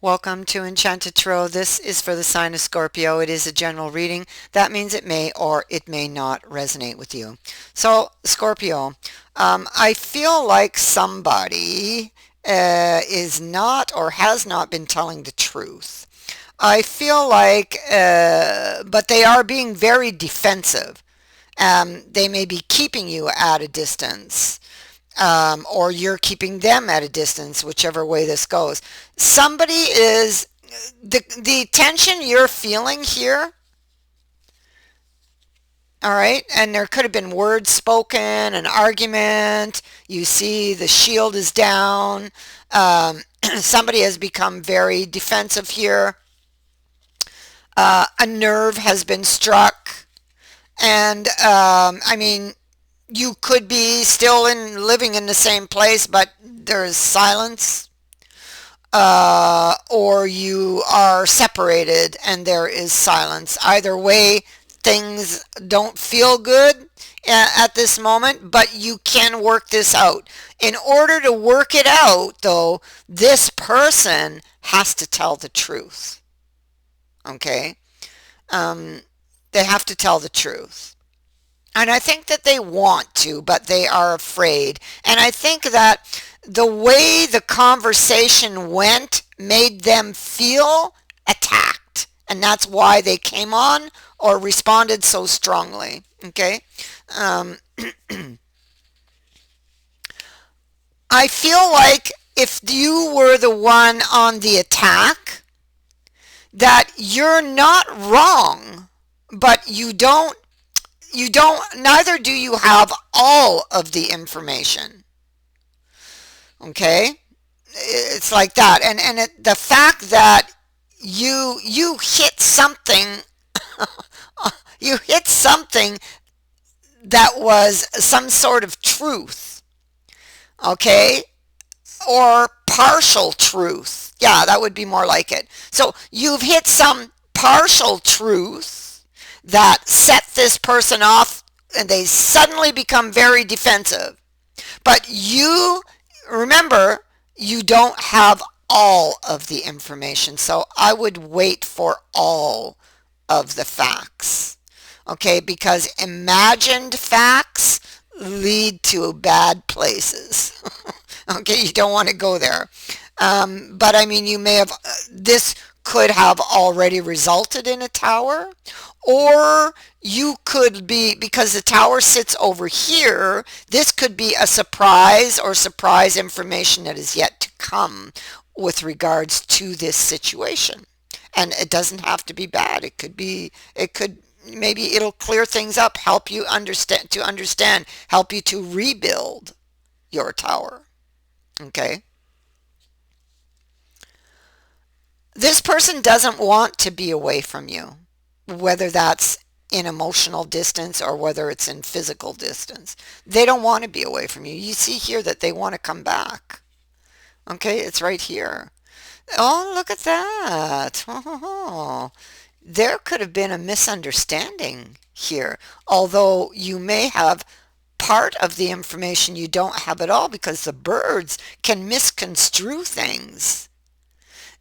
Welcome to Enchanted Tarot. This is for the sign of Scorpio. It is a general reading. That means it may or it may not resonate with you. So, Scorpio, I feel like somebody is not or has not been telling the truth. I feel like, but they are being very defensive. They may be keeping you at a distance, or you're keeping them at a distance, whichever way this goes. Somebody is the tension you're feeling here, all right, and there could have been words spoken, an argument. You see, the shield is down. Somebody has become very defensive here. A nerve has been struck, and I mean, you could be still living in the same place, but there's silence, or you are separated and there is silence. Either way, things don't feel good at this moment, but you can work this out. In order to work it out, though, this person has to tell the truth. Okay? Um, they have to tell the truth. And I think that they want to, but they are afraid. And I think that the way the conversation went made them feel attacked. And that's why they came on or responded so strongly. Okay? Um, I feel like if you were the one on the attack, that you're not wrong, but neither do you have all of the information. Okay? It's like that. The fact that you hit something, you hit something that was some sort of truth. Okay? Or partial truth. Yeah, that would be more like it. So you've hit some partial truth that set this person off, and they suddenly become very defensive. But you remember, you don't have all of the information. So I would wait for all of the facts. Okay, because imagined facts lead to bad places. Okay, you don't want to go there. But I mean, you may have, this could have already resulted in a tower, or you could be, because the tower sits over here, this could be a surprise or surprise information that is yet to come with regards to this situation. And it doesn't have to be bad. Maybe it'll clear things up, help you understand, help you to rebuild your tower. Okay? This person doesn't want to be away from you, whether that's in emotional distance or whether it's in physical distance. They don't want to be away from you. You see here that they want to come back. Okay, it's right here. Oh, look at that. Oh, there could have been a misunderstanding here, although you may have part of the information, you don't have it all, because the birds can misconstrue things.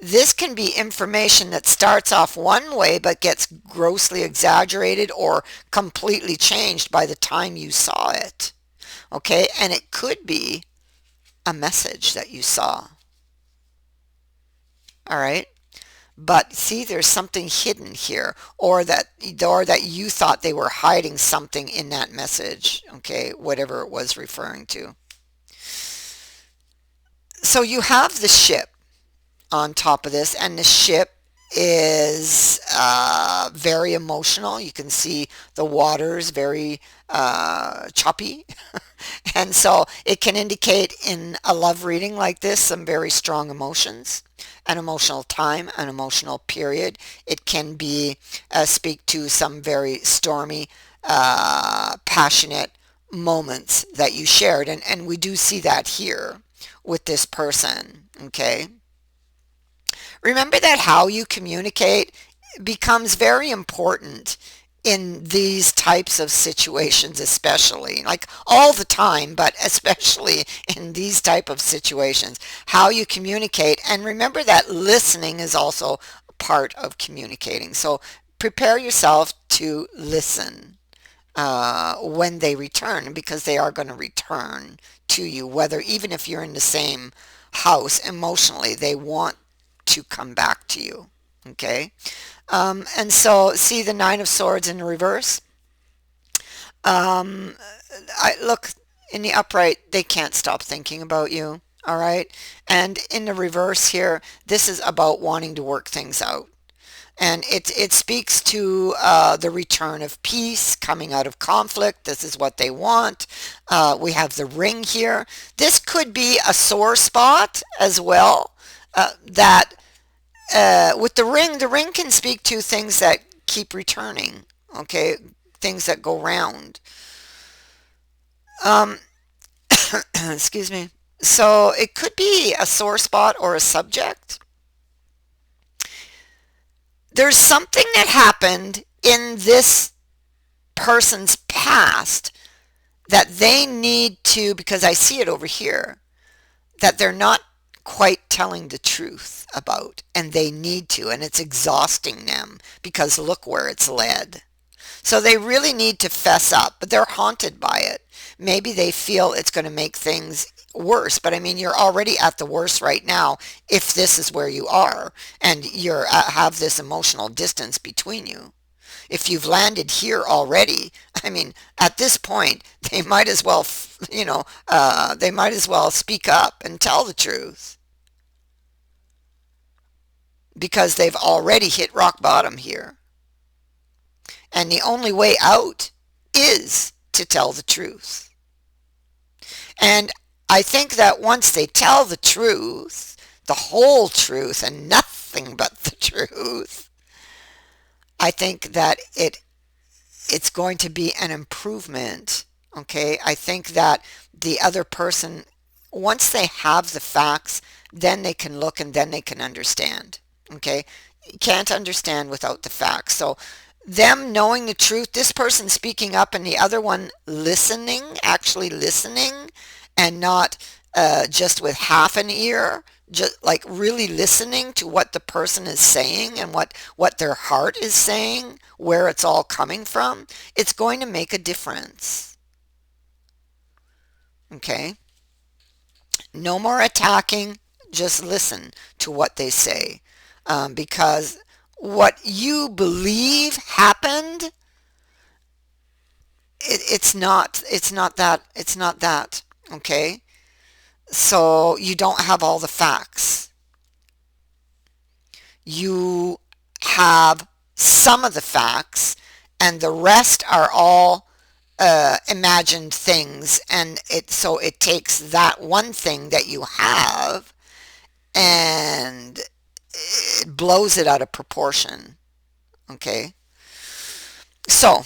This can be information that starts off one way but gets grossly exaggerated or completely changed by the time you saw it. Okay, and it could be a message that you saw. All right. But see, there's something hidden here, or that you thought they were hiding something in that message, okay, whatever it was referring to. So you have the ship on top of this, and the ship is very emotional. You can see the water's very choppy. And so it can indicate in a love reading like this some very strong emotions, an emotional time, an emotional period. It can be speak to some very stormy, passionate moments that you shared. And we do see that here with this person. Okay. Remember that how you communicate becomes very important in these types of situations, especially like all the time, but especially in these type of situations, how you communicate. And remember that listening is also part of communicating. So prepare yourself to listen when they return, because they are going to return to you, whether even if you're in the same house emotionally, they want to come back to you. Okay. And so see the Nine of Swords in the reverse. Um, I look in the upright, they can't stop thinking about you. All right. And in the reverse here, this is about wanting to work things out. And it speaks to the return of peace coming out of conflict. This is what they want. We have the ring here. This could be a sore spot as well. That with the ring can speak to things that keep returning. Okay, things that go round. Um, excuse me. So it could be a sore spot or a subject. There's something that happened in this person's past that they need to, because I see it over here, that they're not quite telling the truth about, and they need to, and it's exhausting them because look where it's led. So they really need to fess up, but they're haunted by it. Maybe they feel it's going to make things worse, but I mean, you're already at the worst right now if this is where you are and you're have this emotional distance between you. If you've landed here already, I mean, at this point, they might as well, they might as well speak up and tell the truth because they've already hit rock bottom here. And the only way out is to tell the truth. And I think that once they tell the truth, the whole truth and nothing but the truth, I think that it's going to be an improvement. Okay, I think that the other person, once they have the facts, then they can look and then they can understand. Okay, you can't understand without the facts. So them knowing the truth, this person speaking up and the other one listening, actually listening, and not just with half an ear, just like really listening to what the person is saying and what their heart is saying, where it's all coming from, it's going to make a difference. Okay? No more attacking, just listen to what they say. Because what you believe happened, it's not that. Okay? So you don't have all the facts. You have some of the facts, and the rest are all imagined things. And it takes that one thing that you have and it blows it out of proportion. Okay, so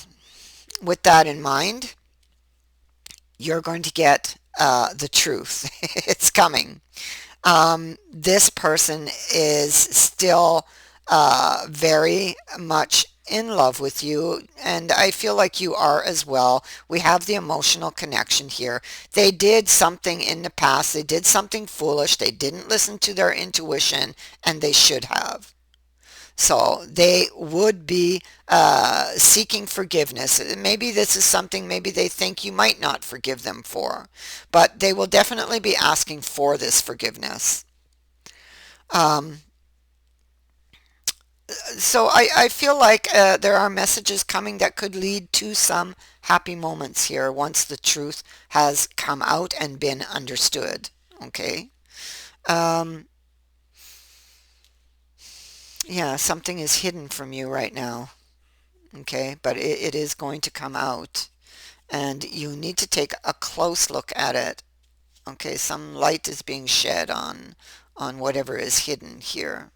with that in mind, you're going to get the truth. It's coming. This person is still very much in love with you, and I feel like you are as well. We have the emotional connection here. They did something in the past. They did something foolish. They didn't listen to their intuition, and they should have. So they would be seeking forgiveness. Maybe this is something maybe they think you might not forgive them for, but they will definitely be asking for this forgiveness. Um, so I feel like there are messages coming that could lead to some happy moments here once the truth has come out and been understood. Okay. Um, yeah, something is hidden from you right now. Okay, but it is going to come out, and you need to take a close look at it. Okay, some light is being shed on whatever is hidden here.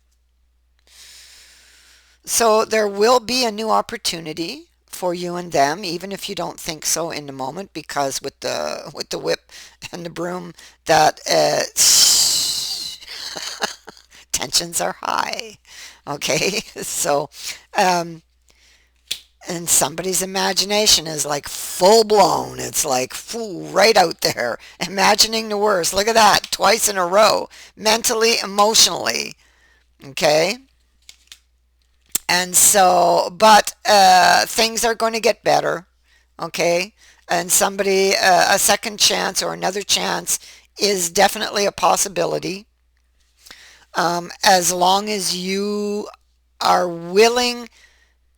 So there will be a new opportunity for you and them, even if you don't think so in the moment, because with the whip and the broom, that tensions are high. Okay, so um, And somebody's imagination is like full blown. It's like right out there, imagining the worst. Look at that, twice in a row, mentally, emotionally. Okay. And so, but things are going to get better. Okay. And somebody, a second chance or another chance is definitely a possibility, as long as you are willing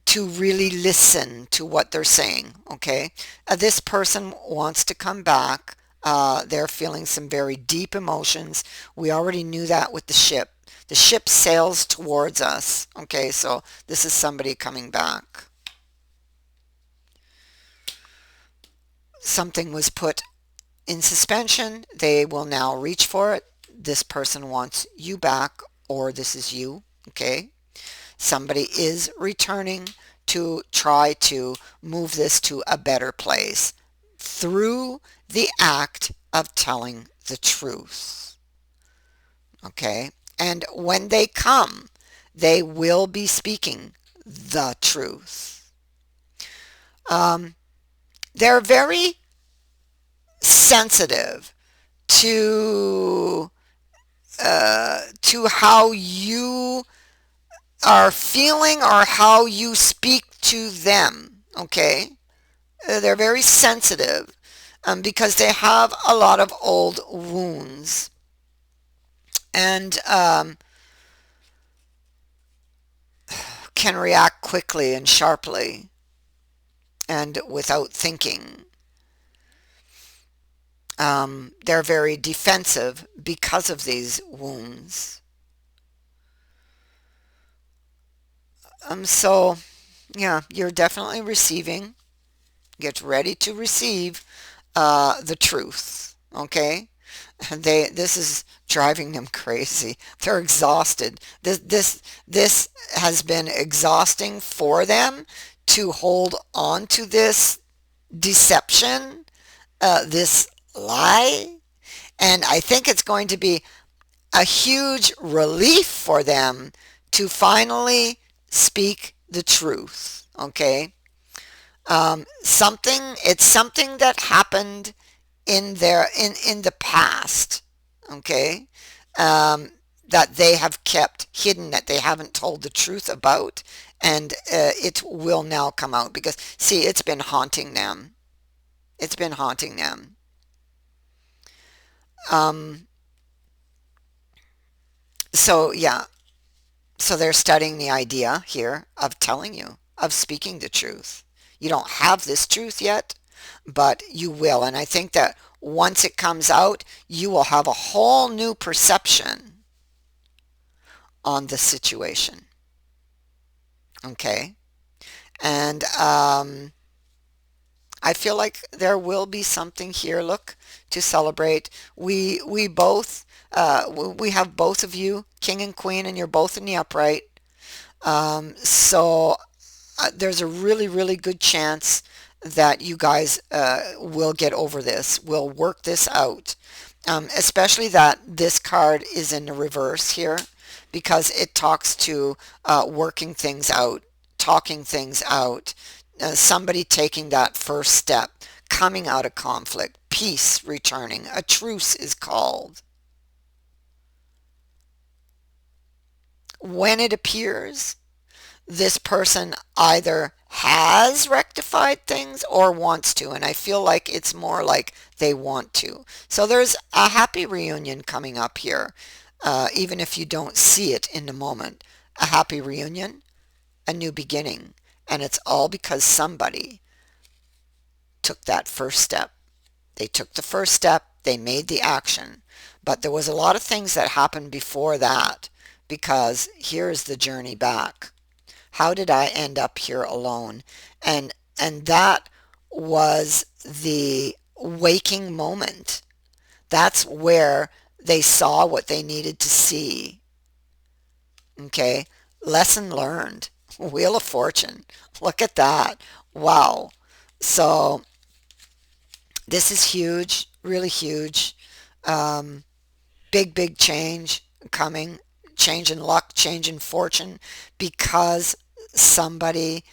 to really listen to what they're saying. Okay. This person wants to come back. They're feeling some very deep emotions. We already knew that with the ship. The ship sails towards us. Okay, so this is somebody coming back. Something was put in suspension. They will now reach for it. This person wants you back, or this is you. Okay. Somebody is returning to try to move this to a better place through the act of telling the truth. Okay? And when they come, they will be speaking the truth. Um, they're very sensitive to how you are feeling or how you speak to them. Okay? They're very sensitive, because they have a lot of old wounds, and can react quickly and sharply and without thinking. They're very defensive because of these wounds. So, yeah, you're definitely receiving. Get ready to receive the truth. Okay? This is driving them crazy. They're exhausted. This has been exhausting for them to hold on to this deception, this lie, and I think it's going to be a huge relief for them to finally speak the truth. Okay. It's something that happened in the past. Okay. That they have kept hidden, that they haven't told the truth about, and it will now come out, because see, it's been haunting them. It's been haunting them. um, so yeah, so they're studying the idea here of telling you, of speaking the truth. You don't have this truth yet, but you will. And I think that once it comes out, you will have a whole new perception on the situation. Okay? And I feel like there will be something here, look, to celebrate. We both, we have both of you, king and queen, and you're both in the upright. So there's a really, really good chance that you guys will get over this, will work this out. Especially that this card is in the reverse here, because it talks to working things out, talking things out, somebody taking that first step, coming out of conflict, peace returning, a truce is called. When it appears, this person either has rectified things or wants to, and I feel like it's more like they want to. So there's a happy reunion coming up here, even if you don't see it in the moment. A happy reunion, a new beginning, and it's all because somebody took that first step. They took the first step, they made the action, but there was a lot of things that happened before that, because here's the journey back. How did I end up here alone? And that was the waking moment. That's where they saw what they needed to see. Okay? Lesson learned. Wheel of Fortune. Look at that. Wow. So this is huge, really huge. Um, Big, big change coming. Change in luck, change in fortune, because somebody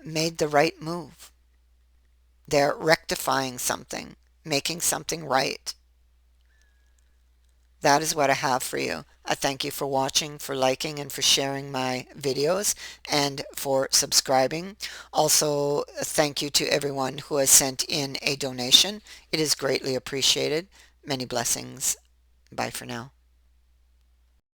made the right move. They're rectifying something, making something right. That is what I have for you. I thank you for watching, for liking, and for sharing my videos, and for subscribing. Also, thank you to everyone who has sent in a donation. It is greatly appreciated. Many blessings. Bye for now.